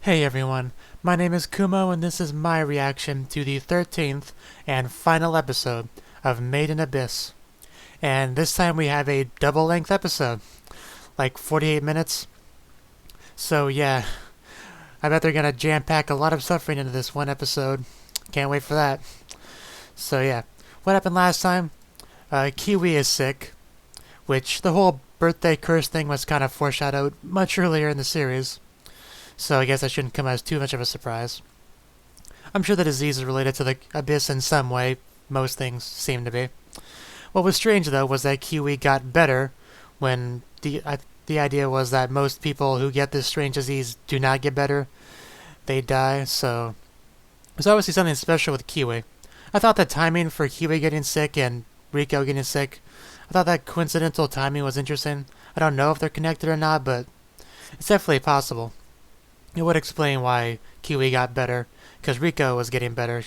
Hey everyone, my name is Kumo and this is my reaction to the 13th and final episode of Made in Abyss. And this time we have a double-length episode, like 48 minutes. So yeah, I bet they're gonna jam-pack a lot of suffering into this one episode. Can't wait for that. So yeah, what happened last time? Kiwi is sick, which the whole birthday curse thing was kind of foreshadowed much earlier in the series. So I guess that shouldn't come as too much of a surprise. I'm sure the disease is related to the abyss in some way. Most things seem to be. What was strange, though, was that Kiwi got better when the idea was that most people who get this strange disease do not get better. They die, so there's obviously something special with Kiwi. I thought the timing for Kiwi getting sick and Rico getting sick, I thought that coincidental timing was interesting. I don't know if they're connected or not, but it's definitely possible. It would explain why Kiwi got better, because Rico was getting better.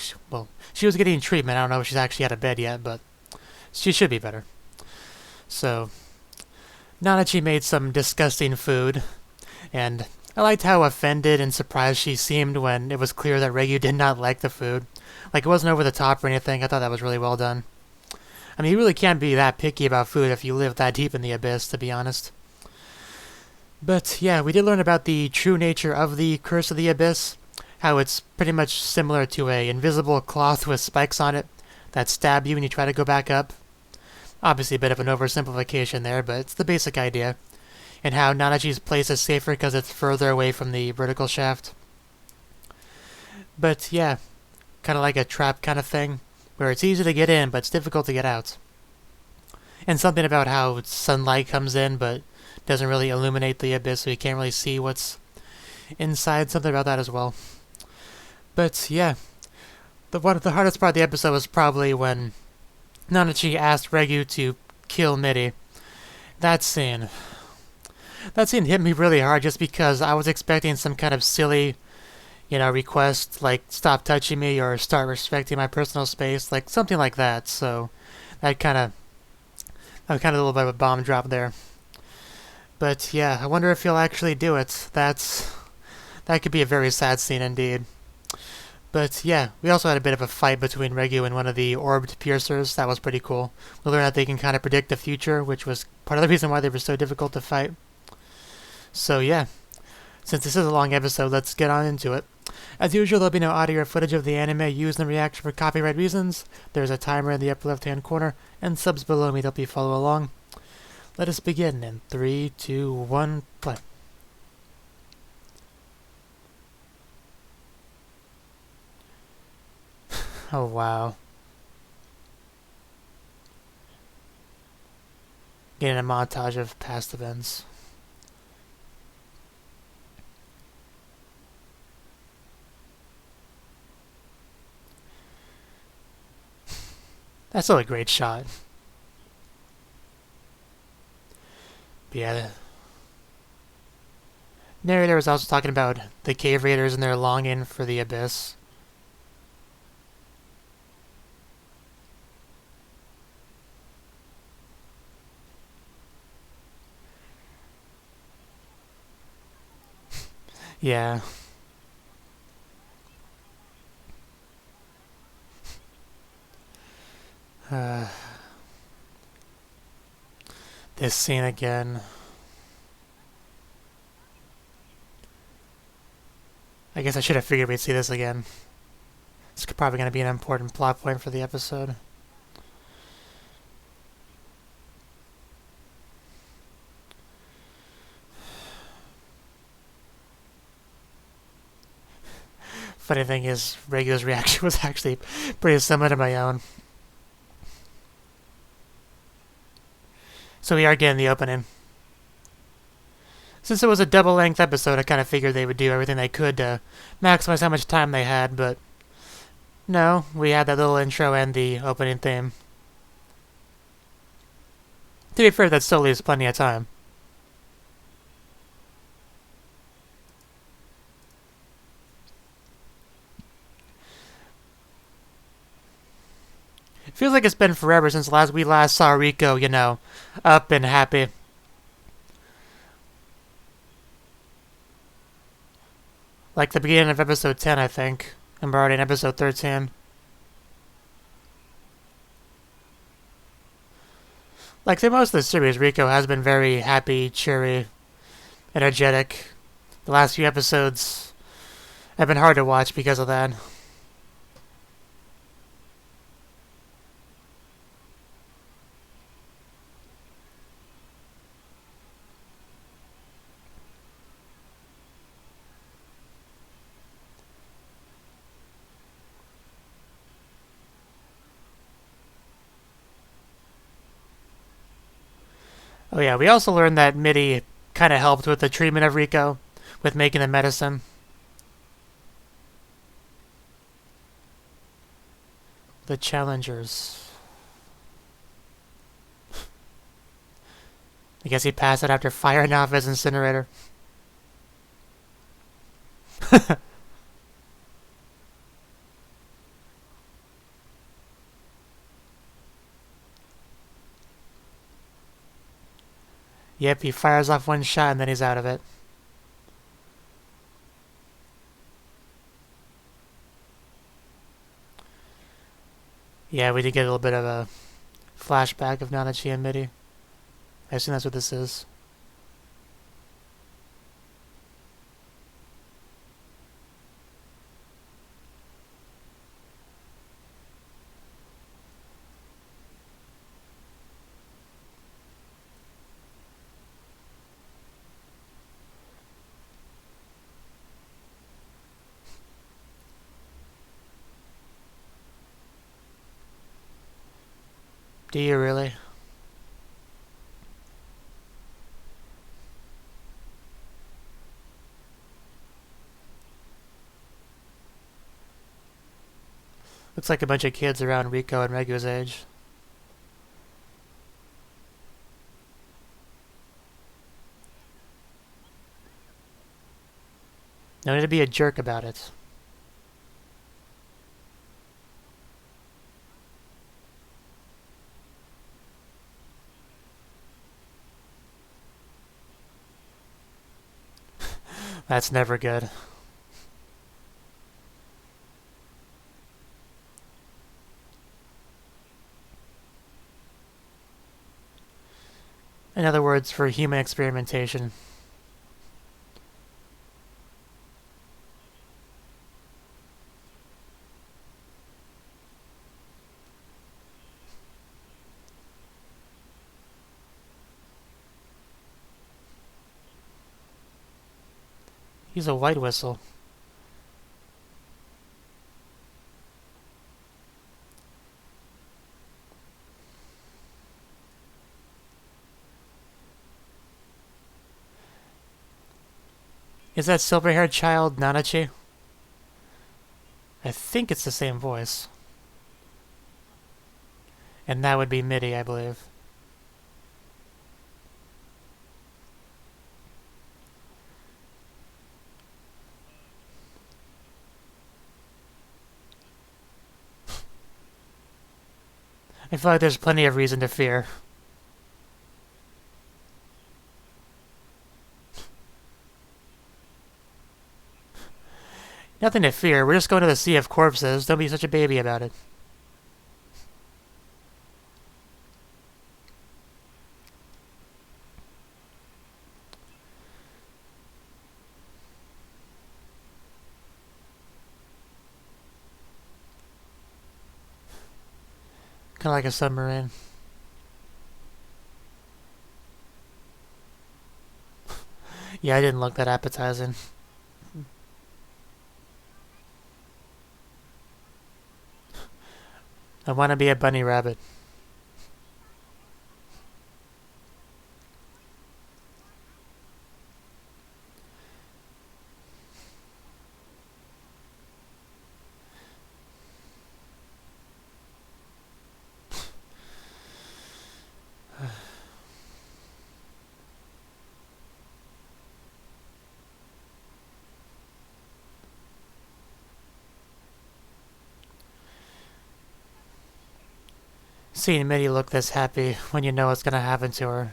She was getting treatment. I don't know if she's actually out of bed yet, but she should be better. So, Nanachi made some disgusting food, and I liked how offended and surprised she seemed when it was clear that Regu did not like the food. Like, it wasn't over the top or anything. I thought that was really well done. I mean, you really can't be that picky about food if you live that deep in the abyss, to be honest. But yeah, we did learn about the true nature of the Curse of the Abyss, how it's pretty much similar to a invisible cloth with spikes on it that stab you when you try to go back up. Obviously a bit of an oversimplification there, but it's the basic idea. And how Nanachi's place is safer because it's further away from the vertical shaft. But yeah, kind of like a trap kind of thing, where it's easy to get in, but it's difficult to get out. And something about how sunlight comes in, but doesn't really illuminate the abyss, so you can't really see what's inside. Something about that as well. But yeah, the hardest part of the episode was probably when Nanachi asked Regu to kill Midi. That scene hit me really hard just because I was expecting some kind of silly, request like stop touching me or start respecting my personal space, like something like that. So that was kind of a little bit of a bomb drop there. But yeah, I wonder if he'll actually do it. That could be a very sad scene indeed. But yeah, we also had a bit of a fight between Regu and one of the orbed piercers. That was pretty cool. We learned that they can kind of predict the future, which was part of the reason why they were so difficult to fight. So yeah, since this is a long episode, let's get on into it. As usual, there'll be no audio or footage of the anime used in the reaction for copyright reasons. There's a timer in the upper left-hand corner, and subs below me to help you follow along. Let us begin in 3, 2, 1, play. Oh, wow. Getting a montage of past events. That's still a great shot. But yeah, the narrator was also talking about the cave raiders and their longing for the abyss. Yeah. This scene again. I guess I should have figured we'd see this again. It's probably going to be an important plot point for the episode. Funny thing is, Regu's reaction was actually pretty similar to my own. So we are getting the opening. Since it was a double-length episode, I kind of figured they would do everything they could to maximize how much time they had, but no, we had that little intro and the opening theme. To be fair, that still leaves plenty of time. It feels like it's been forever since we last saw Rico, up and happy. Like the beginning of episode 10, I think. And we're already in episode 13. Like through most of the series, Rico has been very happy, cheery, energetic. The last few episodes have been hard to watch because of that. Oh yeah, we also learned that Mitty kind of helped with the treatment of Rico, with making the medicine. The challengers. I guess he passed it after firing off his incinerator. Yep, he fires off one shot and then he's out of it. Yeah, we did get a little bit of a flashback of Nanachi and Mitty. I assume that's what this is. Do you really? Looks like a bunch of kids around Rico and Regu's age. No need to be a jerk about it. That's never good. In other words, for human experimentation. He's a white whistle. Is that silver-haired child Nanachi? I think it's the same voice. And that would be Mitty, I believe. I feel like there's plenty of reason to fear. Nothing to fear. We're just going to the sea of corpses. Don't be such a baby about it. Kind of like a submarine. Yeah, I didn't look that appetizing. I want to be a bunny rabbit. Seeing Mitty look this happy when you know what's going to happen to her.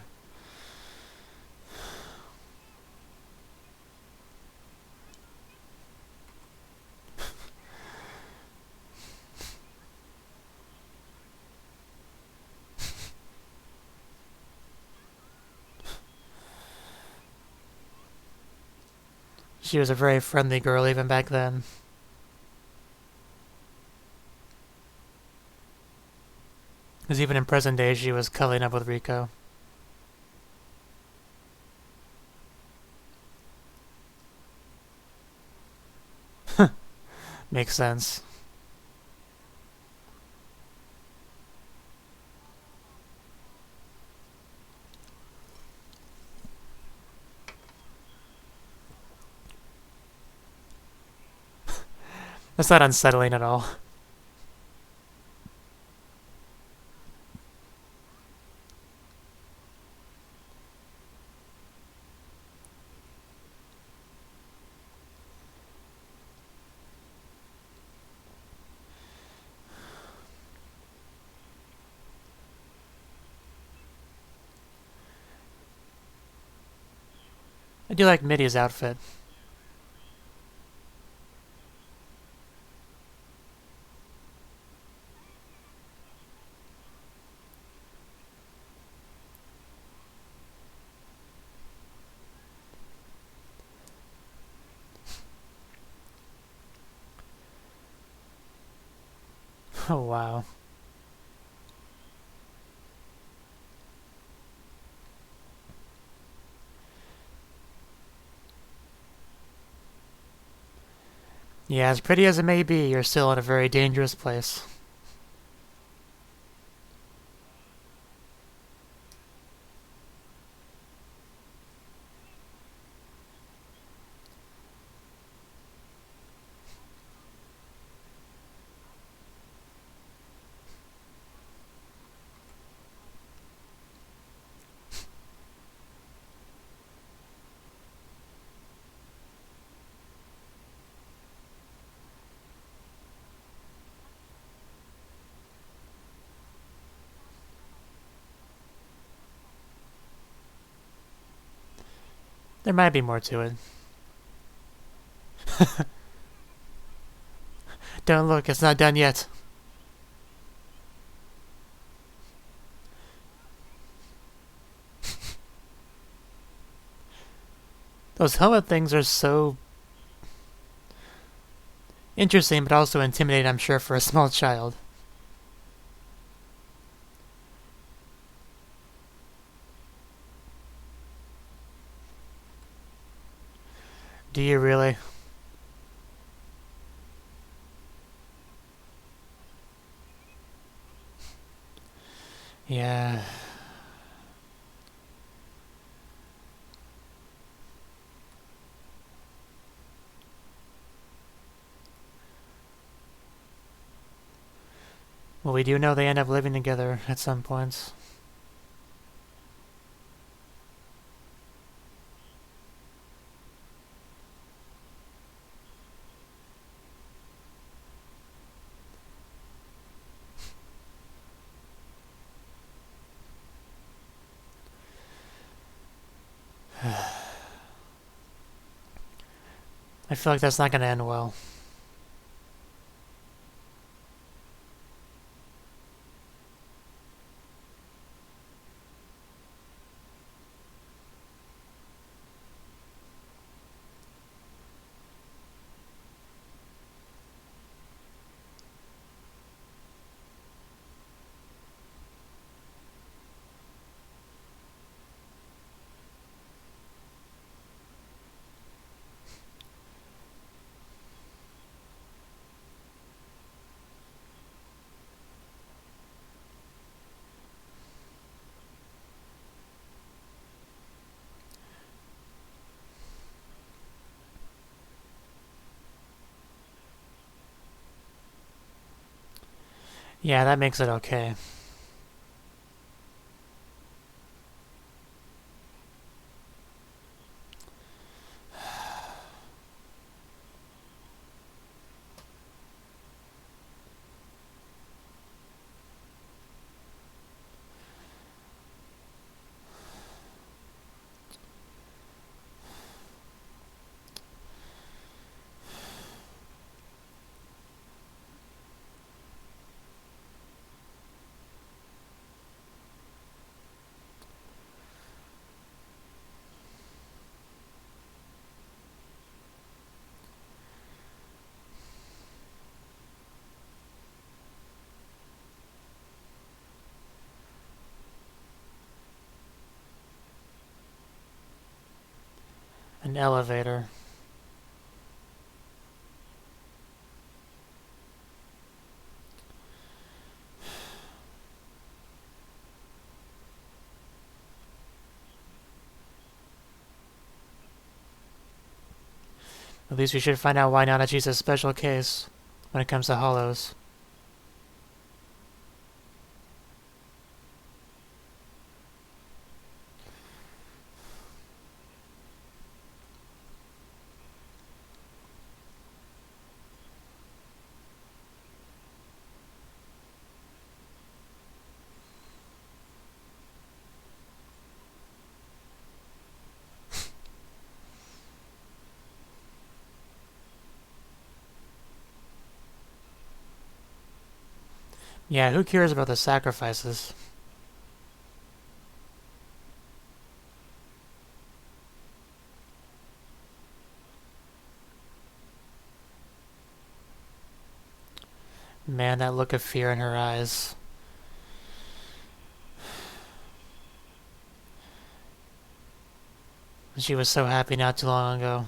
She was a very friendly girl even back then. Because even in present day, she was cuddling up with Rico. Makes sense. That's not unsettling at all. I do like Middy's outfit. Oh, wow. Yeah, as pretty as it may be, you're still in a very dangerous place. There might be more to it. Don't look, it's not done yet. Those helmet things are so interesting, but also intimidating, I'm sure, for a small child. Do you really? Yeah. Well, we do know they end up living together at some points. I feel like that's not going to end well. Yeah, that makes it okay. An elevator. At least we should find out why Nanachi's a special case when it comes to hollows. Yeah, who cares about the sacrifices? Man, that look of fear in her eyes. She was so happy not too long ago.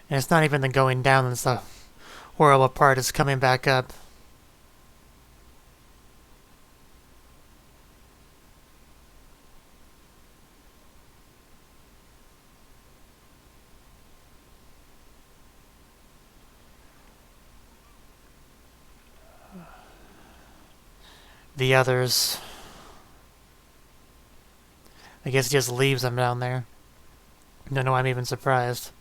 And it's not even the going down that's the horrible part, it's coming back up. The others. I guess he just leaves them down there. Don't know why I'm even surprised.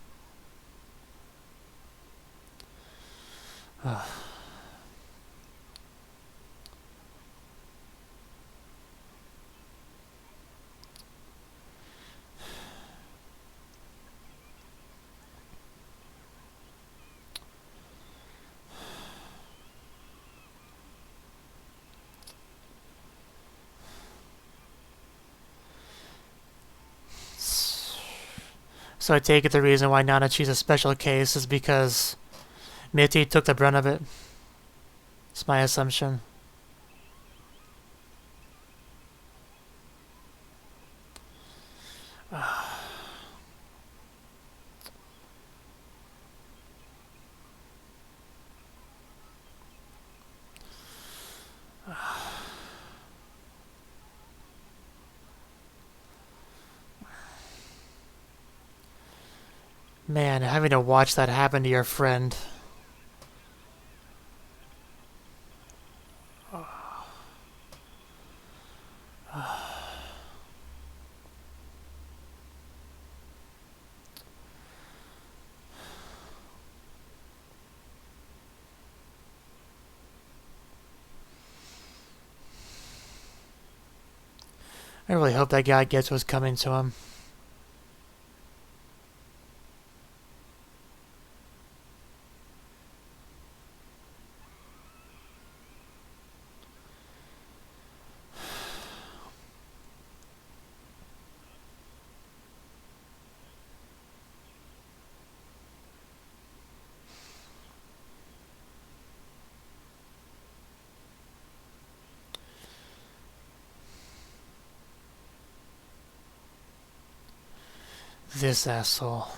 So I take it the reason why Nanachi's a special case is because Mitty took the brunt of it. It's my assumption. Man, having to watch that happen to your friend. I really hope that guy gets what's coming to him. This asshole.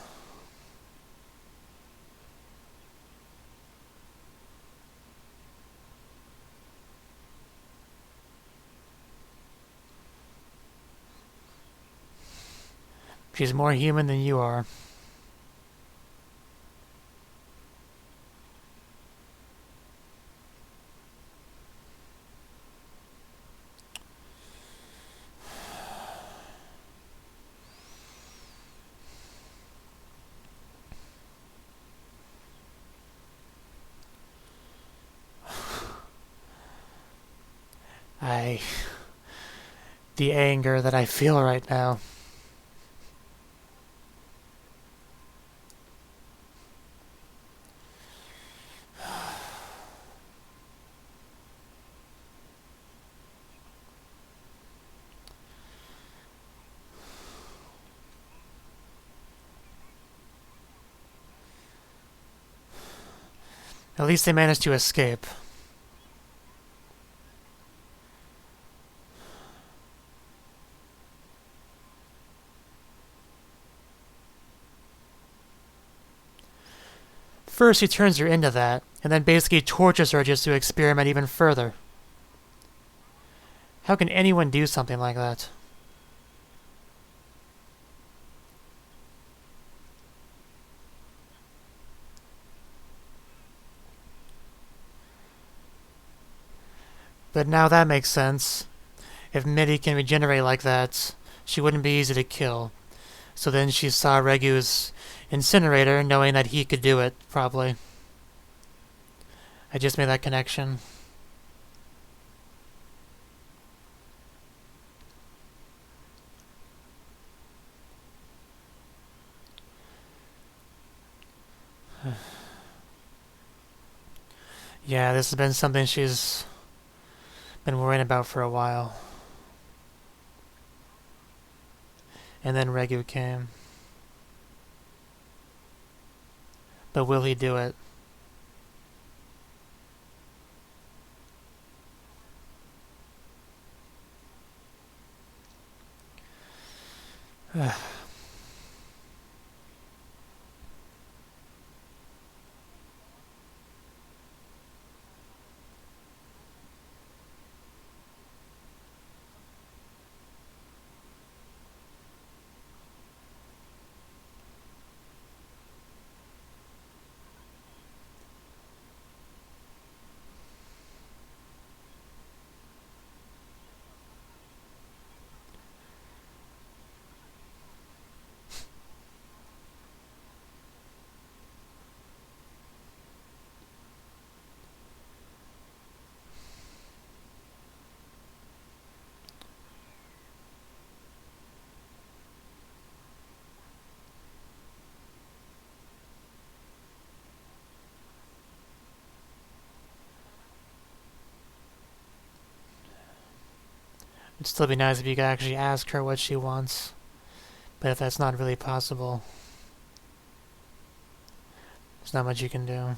She's more human than you are. The anger that I feel right now. At least they managed to escape. First, he turns her into that, and then basically tortures her just to experiment even further. How can anyone do something like that? But now that makes sense. If Mitty can regenerate like that, she wouldn't be easy to kill. So then she saw Regu's incinerator, knowing that he could do it, probably. I just made that connection. Yeah, this has been something she's been worrying about for a while. And then Regu came. But will he do it? It'd still be nice if you could actually ask her what she wants. But if that's not really possible, there's not much you can do.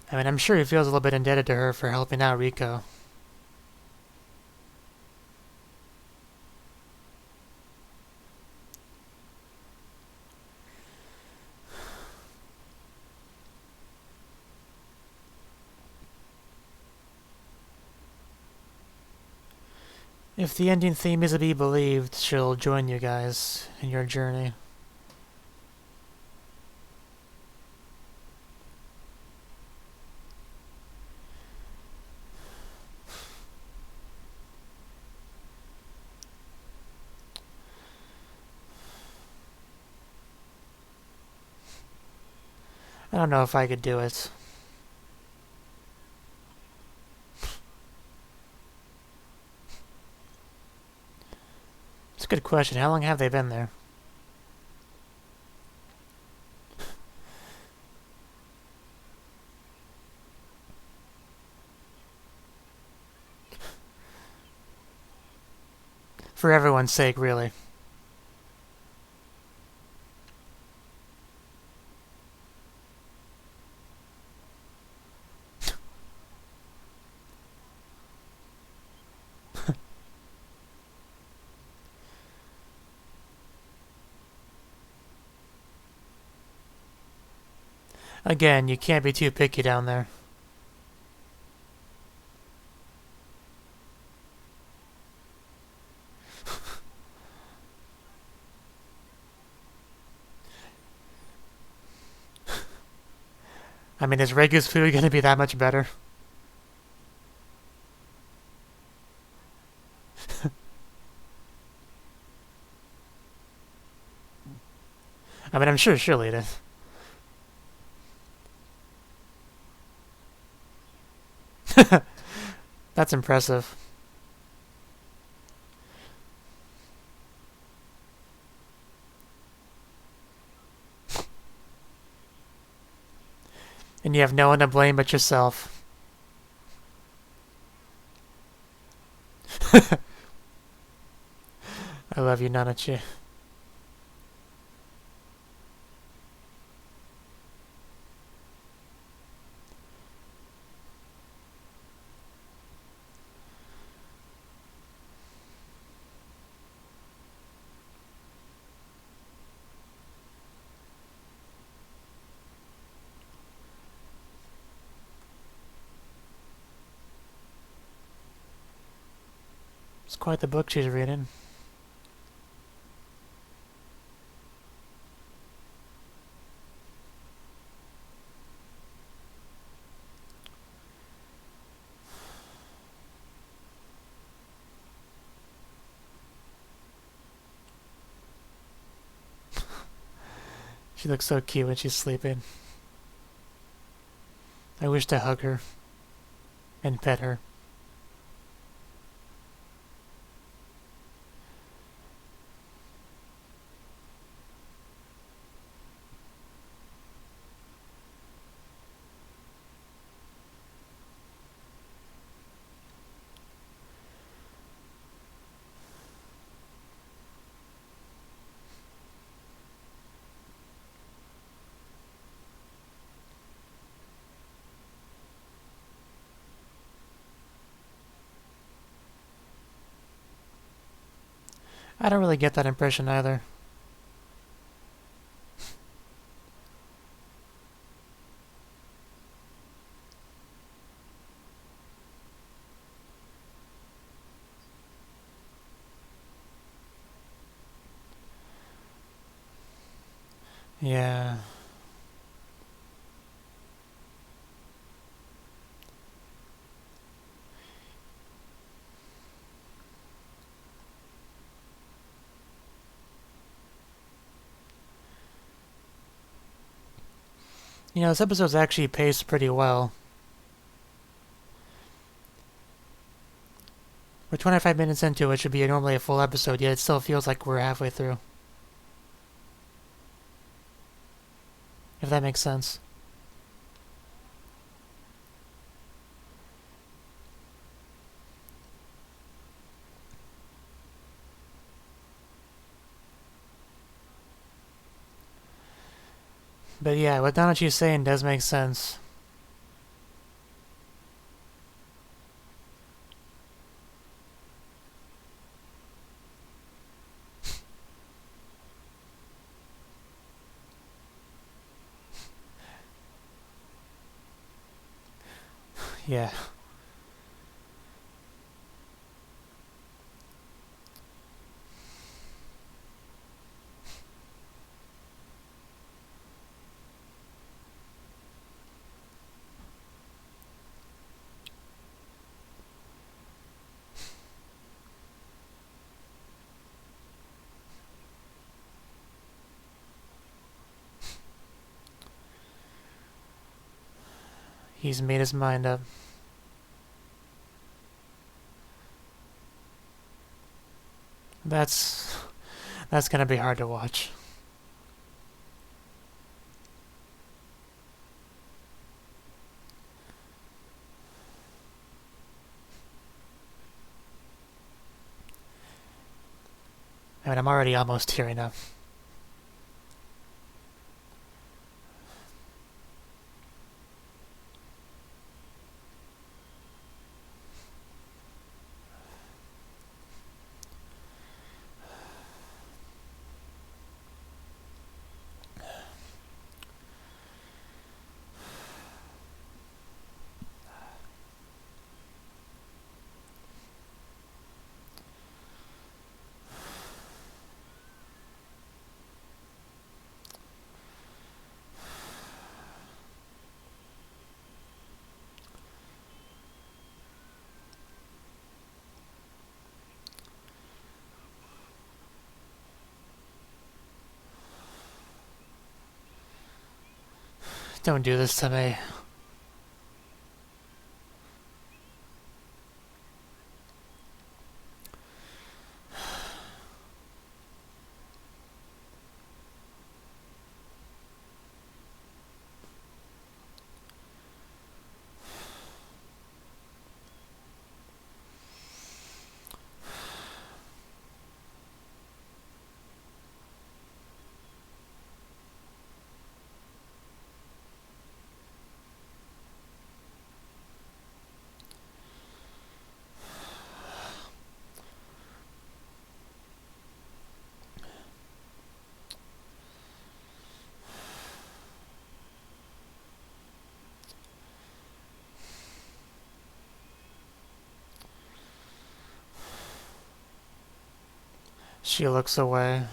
I mean, I'm sure he feels a little bit indebted to her for helping out Rico. If the ending theme is to be believed, she'll join you guys in your journey. I don't know if I could do it. It's a good question. How long have they been there? For everyone's sake, really. Again, you can't be too picky down there. I mean, is Regu's food going to be that much better? I mean, I'm sure surely it is. That's impressive. And you have no one to blame but yourself. I love you, Nanachi. It's quite the book she's reading. She looks so cute when she's sleeping. I wish to hug her and pet her. I don't really get that impression either. Yeah. You know, this episode's actually paced pretty well. We're 25 minutes into it, should be normally a full episode, yet it still feels like we're halfway through. If that makes sense. But yeah, what Danachi's saying does make sense. Yeah. He's made his mind up. That's gonna be hard to watch. I mean, I'm already almost tearing up. Don't do this to me. She looks away.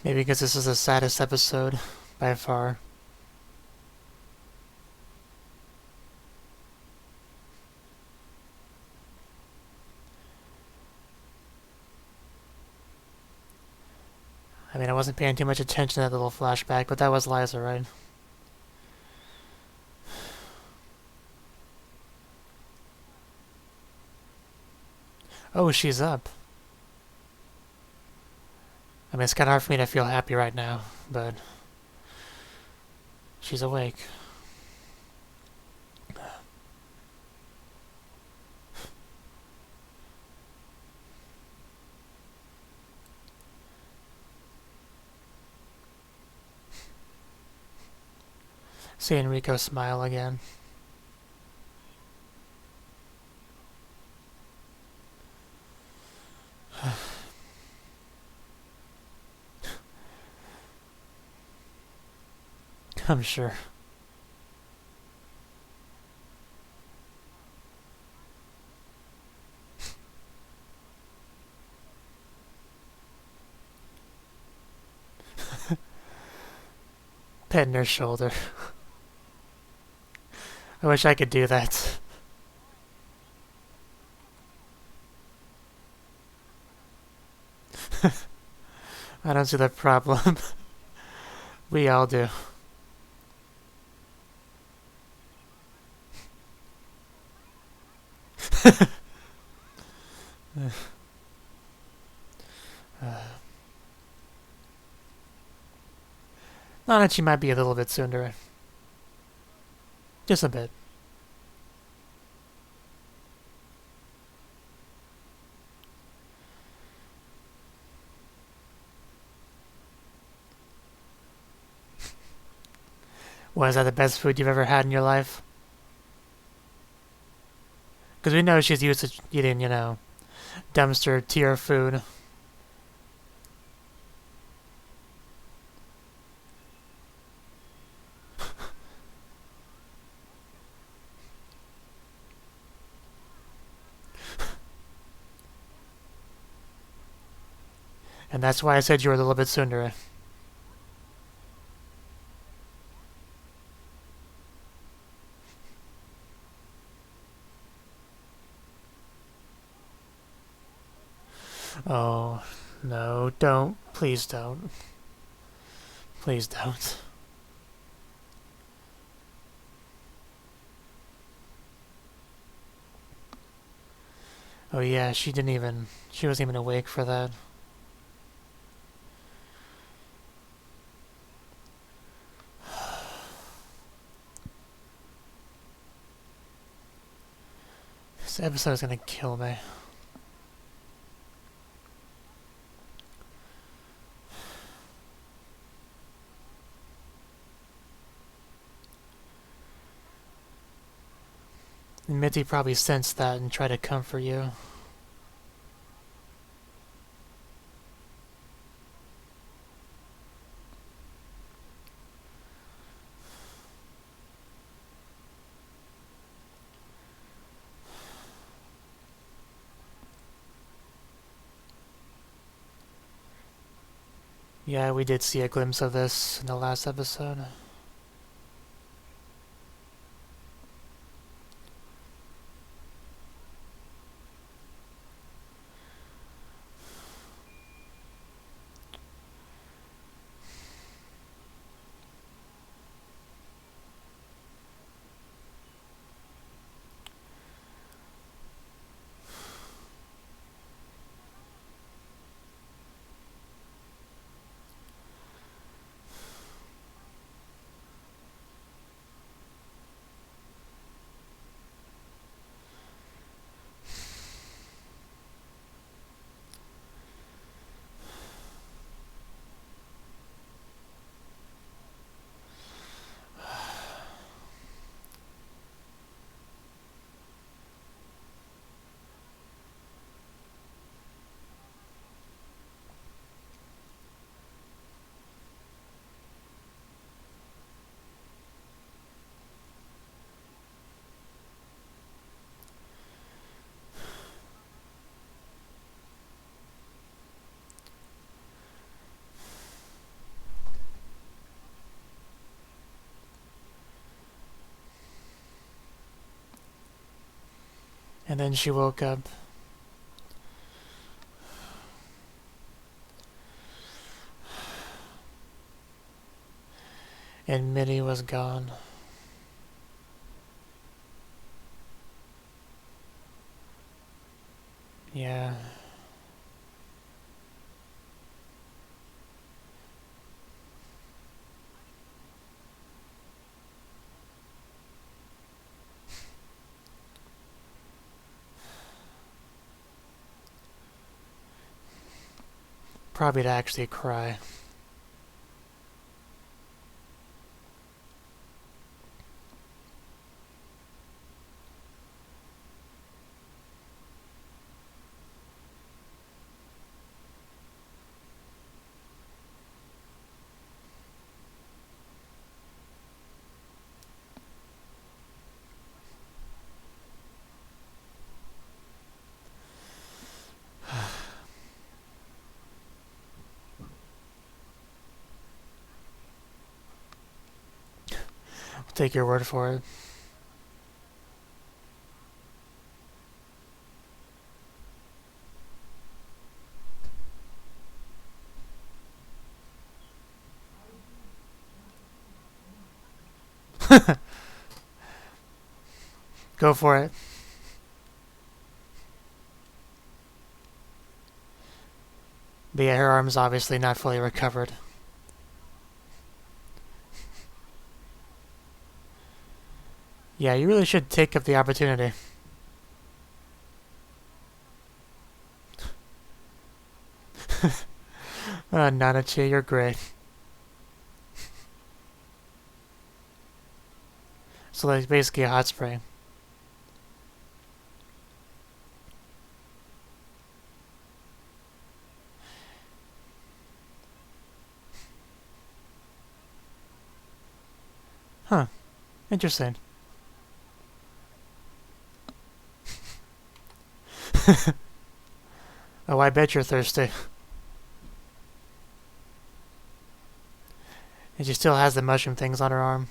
Maybe because this is the saddest episode by far. I mean, I wasn't paying too much attention to that little flashback, but that was Liza, right? Oh, she's up. I mean, it's kind of hard for me to feel happy right now, but she's awake. See Enrico smile again. I'm sure. Petting her shoulder. I wish I could do that. I don't see the problem. We all do. Nanachi might be a little bit tsundere. Just a bit. Was that the best food you've ever had in your life? Because we know she's used to eating, you know, dumpster tier food. And that's why I said you were a little bit tsundere. Oh, no, don't. Please don't. Please don't. Oh yeah, she wasn't even awake for that. This episode is gonna kill me. And Mitty probably sensed that and tried to comfort you. Yeah, we did see a glimpse of this in the last episode. And then she woke up. And Mitty was gone. Yeah. Probably to actually cry. I'll take your word for it. Go for it. But yeah, her arm's obviously not fully recovered. Yeah, you really should take up the opportunity. Nanachi, you're great. So that's basically a hot spring. Huh. Interesting. Oh, I bet you're thirsty. And she still has the mushroom things on her arm.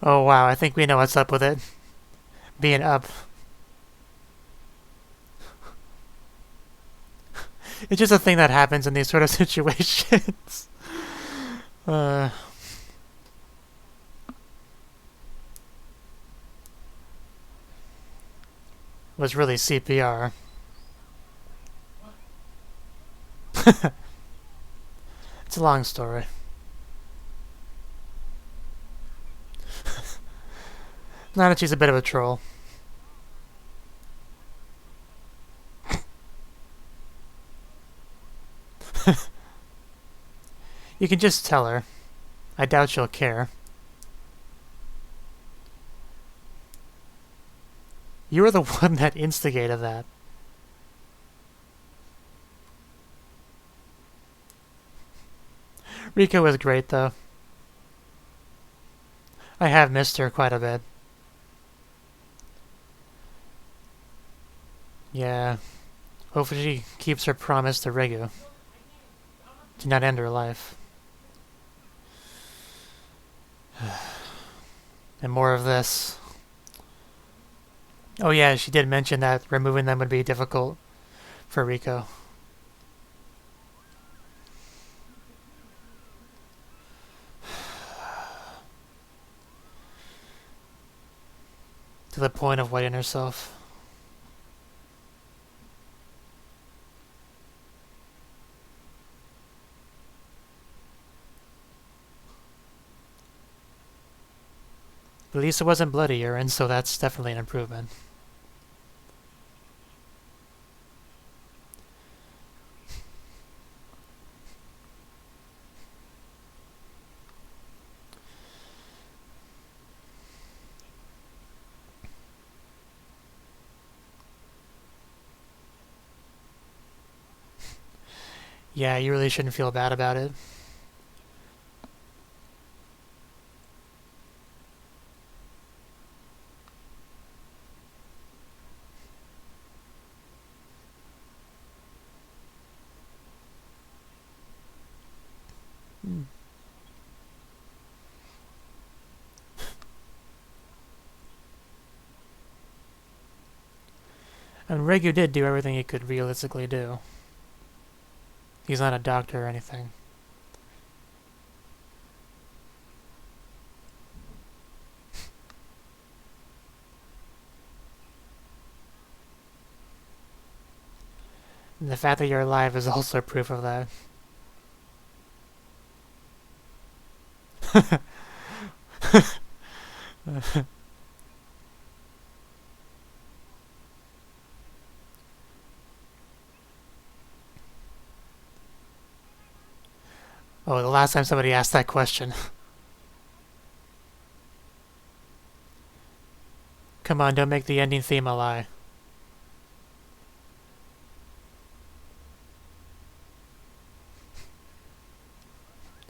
Oh wow, I think we know what's up with it. Being up. It's just a thing that happens in these sort of situations. Was really CPR. It's a long story. Not that she's a bit of a troll. You can just tell her. I doubt she'll care. You were the one that instigated that. Riko was great, though. I have missed her quite a bit. Yeah. Hopefully she keeps her promise to Regu. To not end her life. And more of this. Oh yeah, she did mention that removing them would be difficult for Riko. To the point of wetting herself. At least it wasn't bloody urine, so that's definitely an improvement. Yeah, you really shouldn't feel bad about it. And Regu did do everything he could realistically do. He's not a doctor or anything. And the fact that you're alive is also proof of that. Oh, the last time somebody asked that question. Come on, don't make the ending theme a lie.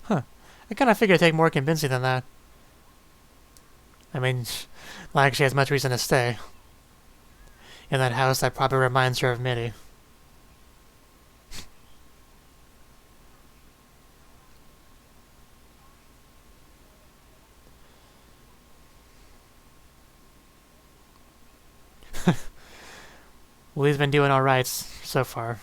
Huh. I kinda figured it'd take more convincing than that. I mean, like she has much reason to stay. In that house that probably reminds her of Mitty. Well, he's been doing alright so far.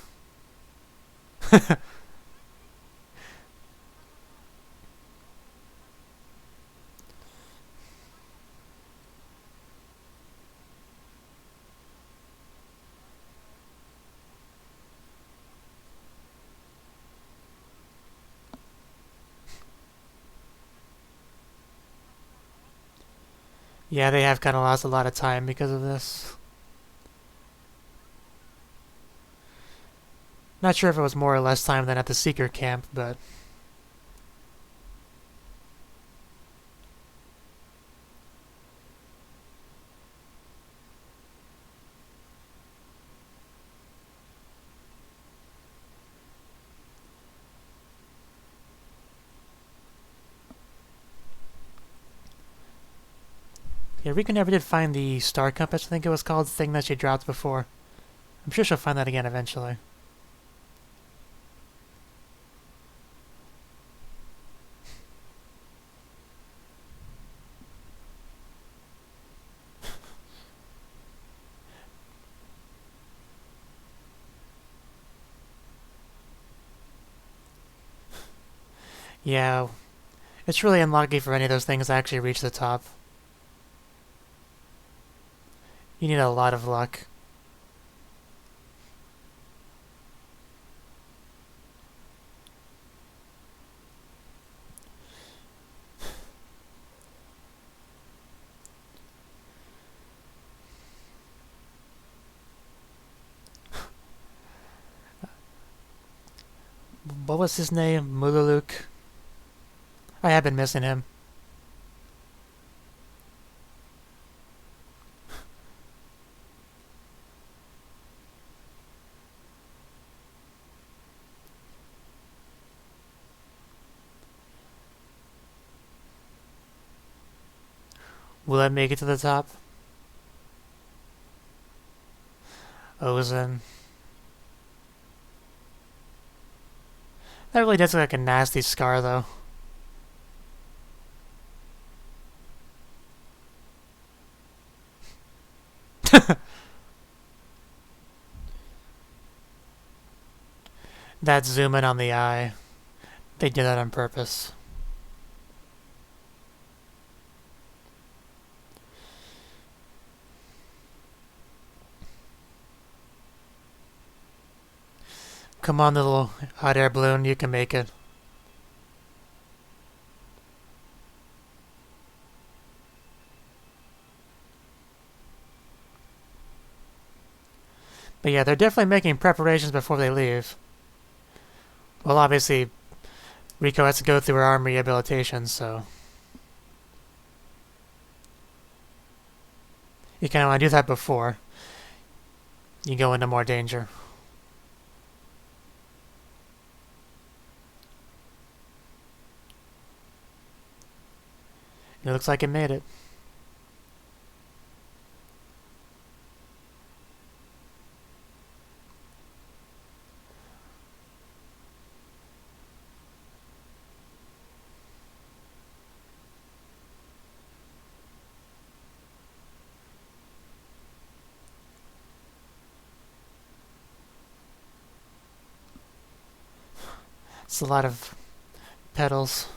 Yeah, they have kind of lost a lot of time because of this. Not sure if it was more or less time than at the Seeker camp, but... Yeah, Rika never did find the star compass, I think it was called, thing that she dropped before. I'm sure she'll find that again eventually. Yeah, it's really unlucky for any of those things to actually reach the top. You need a lot of luck. What was his name? Mululuk? I have been missing him. Will I make it to the top? Ozen. That really does look like a nasty scar, though. That zoom in on the eye. They did that on purpose. Come on, little hot air balloon, you can make it. But yeah, they're definitely making preparations before they leave. Well, obviously, Rico has to go through her arm rehabilitation, so... You kind of want to do that before you go into more danger. It looks like it made it. It's a lot of petals.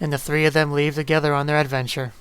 And the three of them leave together on their adventure.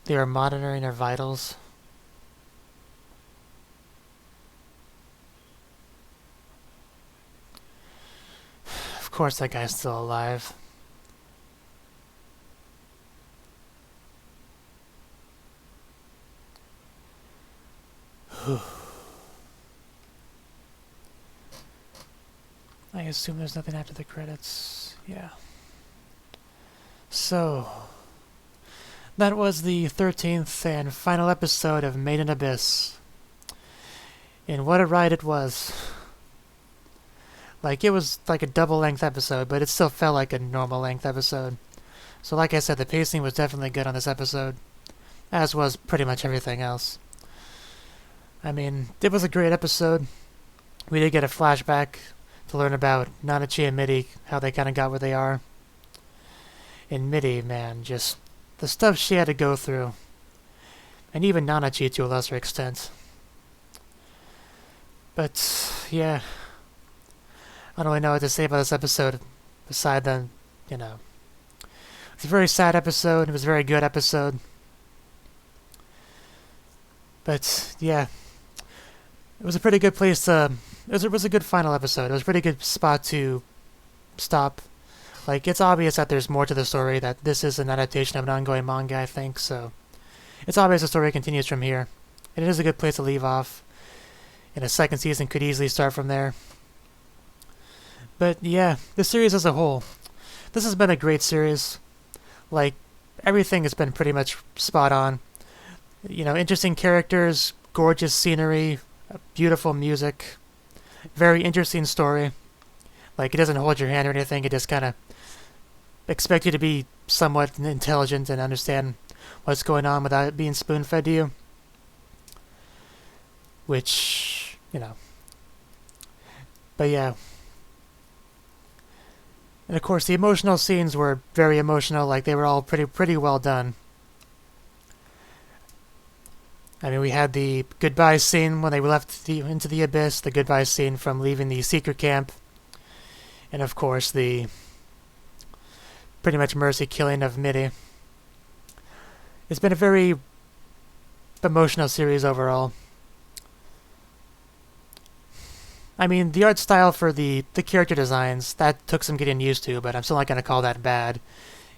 They are monitoring their vitals. Of course that guy's still alive. I assume there's nothing after the credits. Yeah. So... that was the 13th and final episode of Made in Abyss. And what a ride it was. Like, it was like a double-length episode, but it still felt like a normal-length episode. So like I said, the pacing was definitely good on this episode, as was pretty much everything else. I mean, it was a great episode. We did get a flashback to learn about Nanachi and Midi, how they kind of got where they are. And Midi, man, just... the stuff she had to go through. And even Nanachi to a lesser extent. But, yeah. I don't really know what to say about this episode. Beside than, you know. It's a very sad episode. It was a very good episode. But, yeah. It was a pretty good place to... It was a good final episode. It was a pretty good spot to stop Like, it's obvious that there's more to the story, that this is an adaptation of an ongoing manga, I think, so it's obvious the story continues from here. And it is a good place to leave off. And a second season could easily start from there. But yeah, the series as a whole, this has been a great series. Like, everything has been pretty much spot on. You know, interesting characters, gorgeous scenery, beautiful music, very interesting story. Like, it doesn't hold your hand or anything, it just kind of expects you to be somewhat intelligent and understand what's going on without it being spoon-fed to you. Which, you know. But yeah. And of course, the emotional scenes were very emotional, like they were all pretty well done. I mean, we had the goodbye scene when they left into the abyss, the goodbye scene from leaving the secret camp, and of course the pretty much mercy killing of Midi. It's been a very emotional series overall. I mean, the art style for the character designs, that took some getting used to, but I'm still not going to call that bad.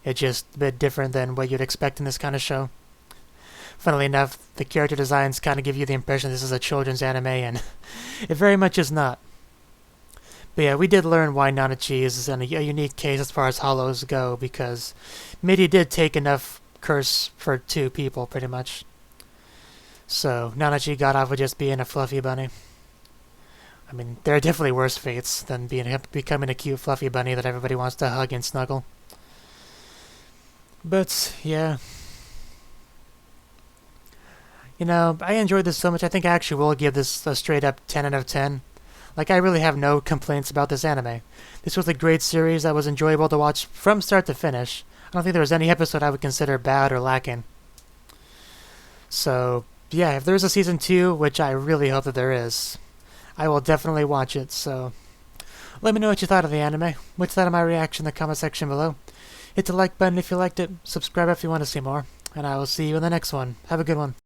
It's just a bit different than what you'd expect in this kind of show. Funnily enough, the character designs kind of give you the impression this is a children's anime, and it very much is not. But yeah, we did learn why Nanachi is a unique case as far as hollows go, because Midi did take enough curse for 2 people, pretty much. So Nanachi got off with just being a fluffy bunny. I mean, there are definitely worse fates than becoming a cute fluffy bunny that everybody wants to hug and snuggle. But, yeah. You know, I enjoyed this so much, I think I actually will give this a straight up 10 out of 10. Like, I really have no complaints about this anime. This was a great series that was enjoyable to watch from start to finish. I don't think there was any episode I would consider bad or lacking. So, yeah, if there's a season 2, which I really hope that there is, I will definitely watch it, so let me know what you thought of the anime. What you thought of my reaction in the comment section below. Hit the like button if you liked it, subscribe if you want to see more, and I will see you in the next one. Have a good one.